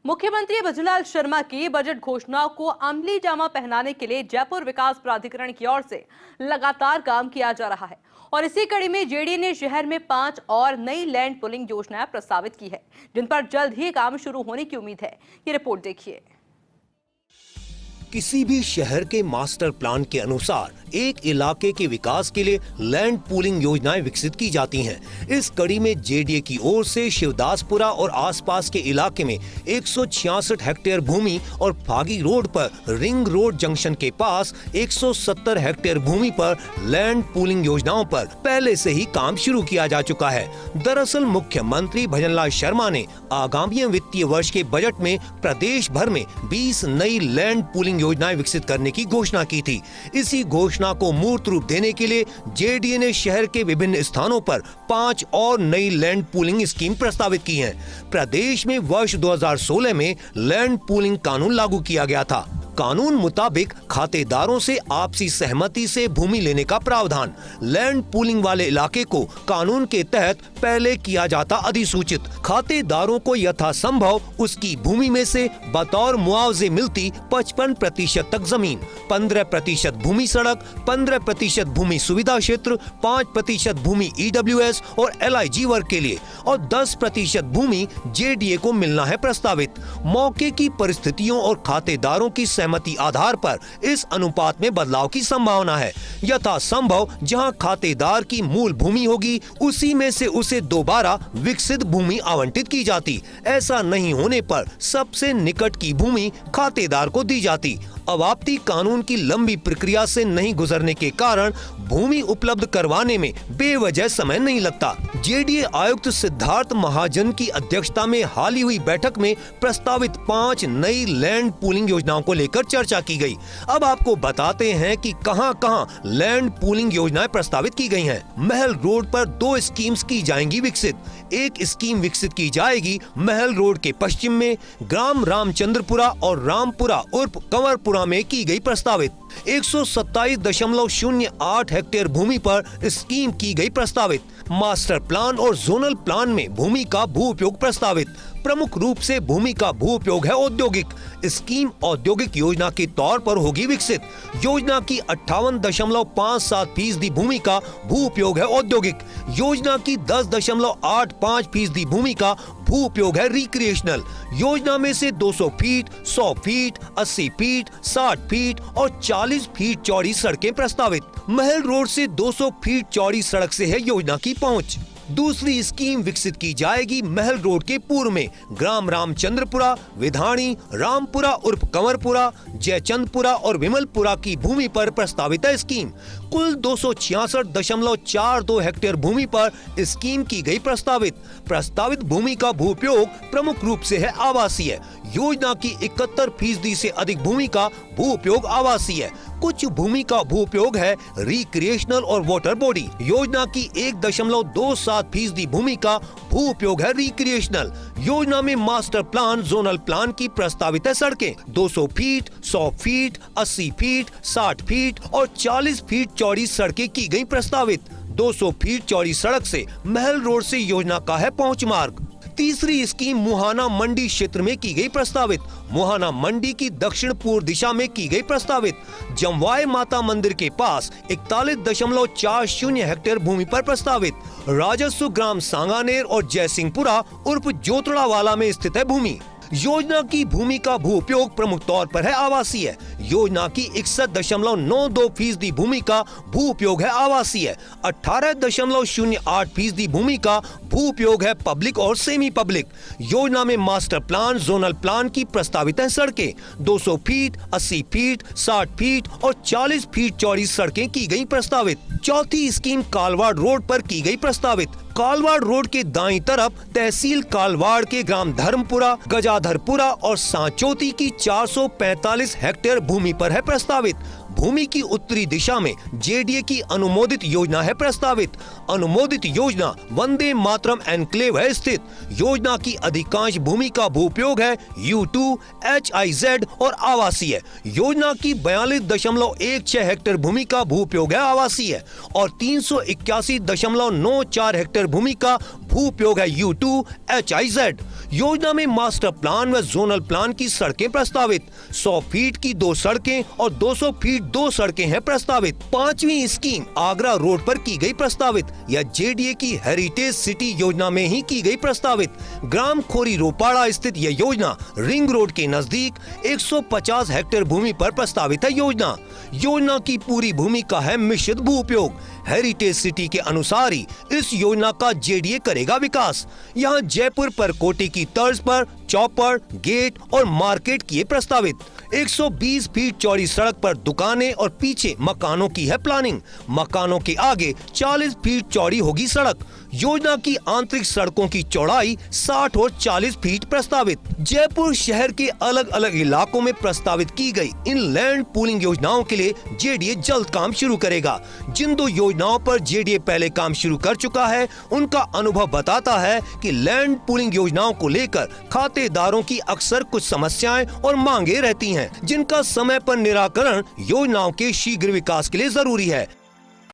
मुख्यमंत्री भजनलाल शर्मा की बजट घोषणाओं को अमली जामा पहनाने के लिए जयपुर विकास प्राधिकरण की ओर से लगातार काम किया जा रहा है और इसी कड़ी में जेडीए ने शहर में 5 और नई लैंड पुलिंग योजनाएं प्रस्तावित की है, जिन पर जल्द ही काम शुरू होने की उम्मीद है। ये रिपोर्ट देखिए। किसी भी शहर के मास्टर प्लान के अनुसार एक इलाके के विकास के लिए लैंड पूलिंग योजनाएं विकसित की जाती हैं। इस कड़ी में जेडीए की ओर से शिवदासपुरा और आसपास के इलाके में 166 हेक्टेयर भूमि और फागी रोड पर रिंग रोड जंक्शन के पास 170 हेक्टेयर भूमि पर लैंड पूलिंग योजनाओं पर पहले से ही काम शुरू किया जा चुका है। दरअसल मुख्यमंत्री भजनलाल शर्मा ने आगामी वित्तीय वर्ष के बजट में प्रदेश भर में 20 नई लैंड पूलिंग योजनाएं विकसित करने की घोषणा की थी। इसी घोषणा को मूर्त रूप देने के लिए जेडीए ने शहर के विभिन्न स्थानों पर 5 और नई लैंड पूलिंग स्कीम प्रस्तावित की हैं। प्रदेश में वर्ष 2016 में लैंड पूलिंग कानून लागू किया गया था। कानून मुताबिक खातेदारों से आपसी सहमति से भूमि लेने का प्रावधान। लैंड पूलिंग वाले इलाके को कानून के तहत पहले किया जाता अधिसूचित। खातेदारों को यथासंभव उसकी भूमि में से बतौर मुआवजे मिलती 55% तक जमीन, 15% भूमि सड़क, 15% भूमि सुविधा क्षेत्र, 5% भूमि ईडब्ल्यूएस और एलआईजी वर्ग के लिए और 10% भूमि जेडीए को मिलना है प्रस्तावित। मौके की परिस्थितियों और खातेदारों की सहमति आधार पर इस अनुपात में बदलाव की संभावना है। यथासंभव जहां खातेदार की मूल भूमि होगी उसी में से उसे दोबारा विकसित भूमि आवंटित की जाती। ऐसा नहीं होने पर सबसे निकट की भूमि खातेदार को दी जाती। अवाप्ति कानून की लंबी प्रक्रिया से नहीं गुजरने के कारण भूमि उपलब्ध करवाने में बेवजह समय नहीं लगता। जेडीए आयुक्त सिद्धार्थ महाजन की अध्यक्षता में हाल ही हुई बैठक में प्रस्तावित 5 नई लैंड पूलिंग योजनाओं को लेकर चर्चा की गई। अब आपको बताते हैं कि कहां-कहां लैंड पूलिंग योजनाएं प्रस्तावित की गई हैं। महल रोड पर 2 स्कीम्स की जाएंगी विकसित। एक स्कीम विकसित की जाएगी महल रोड के पश्चिम में ग्राम रामचंद्रपुरा और रामपुरा उर्फ कंवरपुरा में की गई प्रस्तावित। 127.08 हेक्टेयर भूमि पर स्कीम की गई प्रस्तावित। मास्टर प्लान और जोनल प्लान में भूमि का भू उपयोग प्रस्तावित। प्रमुख रूप से भूमि का भू उपयोग है औद्योगिक। स्कीम औद्योगिक योजना के तौर पर होगी विकसित। योजना की 58.57% भूमि का भू उपयोग है औद्योगिक। योजना की 10.85% भूमि का भू उपयोग है रिक्रिएशनल। योजना में से 200 फीट, 100 फीट, 80 फीट, 60 फीट और 40 फीट चौड़ी सड़कें प्रस्तावित। महल रोड से 200 फीट चौड़ी सड़क से है योजना की पहुंच। दूसरी स्कीम विकसित की जाएगी महल रोड के पूर्व में ग्राम रामचंद्रपुरा, विधानी, रामपुरा उर्फ कंवरपुरा, जयचंदपुरा और विमलपुरा की भूमि पर प्रस्तावित है स्कीम। कुल 266.42 हेक्टेयर भूमि पर स्कीम की गई प्रस्तावित। प्रस्तावित भूमि का भू उपयोग प्रमुख रूप से है आवासीय। योजना की 71% से अधिक भूमि का भू उपयोग आवासीय है। कुछ भूमि का भू उपयोग है रिक्रिएशनल और वाटर बॉडी। योजना की 1.27% भूमि का भू उपयोग है रिक्रिएशनल। योजना में मास्टर प्लान, जोनल प्लान की प्रस्तावित है सड़कें 200 फीट, 100 फीट, 80 फीट, 60 फीट और 40 फीट चौड़ी सड़कें की गई प्रस्तावित। 200 फीट चौड़ी सड़क से महल रोड से योजना का है पहुंच मार्ग। तीसरी स्कीम मुहाना मंडी क्षेत्र में की गई प्रस्तावित। मुहाना मंडी की दक्षिण पूर्व दिशा में की गई प्रस्तावित। जमवाय माता मंदिर के पास 41.40 हेक्टेयर भूमि पर प्रस्तावित। राजस्व ग्राम सांगानेर और जयसिंहपुरा उर्फ जोतड़ावाला में स्थित है भूमि। योजना की भूमि का भू उपयोग प्रमुख तौर पर है आवासीय। योजना की 61.92% भूमि का भू उपयोग है आवासीय। 18.08% भूमि का भू उपयोग है पब्लिक और सेमी पब्लिक। योजना में मास्टर प्लान, जोनल प्लान की प्रस्तावित है सड़कें 200 फीट, 80 फीट, 60 फीट और 40 फीट चौड़ी सड़कें की गई प्रस्तावित। चौथी स्कीम कालवाड़ रोड पर की गई प्रस्तावित। कालवाड़ रोड के दाईं तरफ तहसील कालवाड़ के ग्राम धर्मपुरा, गजाधरपुरा और सांचोती की 445 हेक्टेयर भूमि पर है प्रस्तावित। भूमि की उत्तरी दिशा में जेडीए की अनुमोदित योजना है प्रस्तावित। अनुमोदित योजना वंदे मातरम एनक्लेव है स्थित। योजना की अधिकांश भूमि का भू उपयोग है U2, HIZ और आवासीय। योजना की 42.16 हेक्टेयर भूमि का भू उपयोग है आवासीय और 381.94 हेक्टेयर भूमि का भू उपयोग है U2, HIZ। योजना में मास्टर प्लान व जोनल प्लान की सड़कें प्रस्तावित। 100 फीट की 2 सड़कें और 200 फीट 2 सड़कें हैं प्रस्तावित। 5वीं स्कीम आगरा रोड पर की गई प्रस्तावित। यह जेडीए की हेरिटेज सिटी योजना में ही की गई प्रस्तावित। ग्राम खोरी रोपाड़ा स्थित यह योजना रिंग रोड के नजदीक 150 हेक्टेयर भूमि पर प्रस्तावित है। योजना की पूरी भूमि का है मिश्रित भू उपयोग। हेरिटेज सिटी के अनुसार ही इस योजना का जेडीए करेगा विकास। यहाँ जयपुर परकोटे की तर्ज पर चौपड़, गेट और मार्केट किए प्रस्तावित। 120 फीट चौड़ी सड़क पर दुकानें और पीछे मकानों की है प्लानिंग। मकानों के आगे 40 फीट चौड़ी होगी सड़क। योजना की आंतरिक सड़कों की चौड़ाई 60 और 40 फीट प्रस्तावित। जयपुर शहर के अलग अलग इलाकों में प्रस्तावित की गई इन लैंड पूलिंग योजनाओं के लिए जेडीए जल्द काम शुरू करेगा। जिन 2 योजनाओं पर जेडीए पहले काम शुरू कर चुका है, उनका अनुभव बताता है कि लैंड पूलिंग योजनाओं को लेकर खातेदारों की अक्सर कुछ समस्याएं और मांगे रहती हैं, जिनका समय पर निराकरण योजनाओं के शीघ्र विकास के लिए जरूरी है।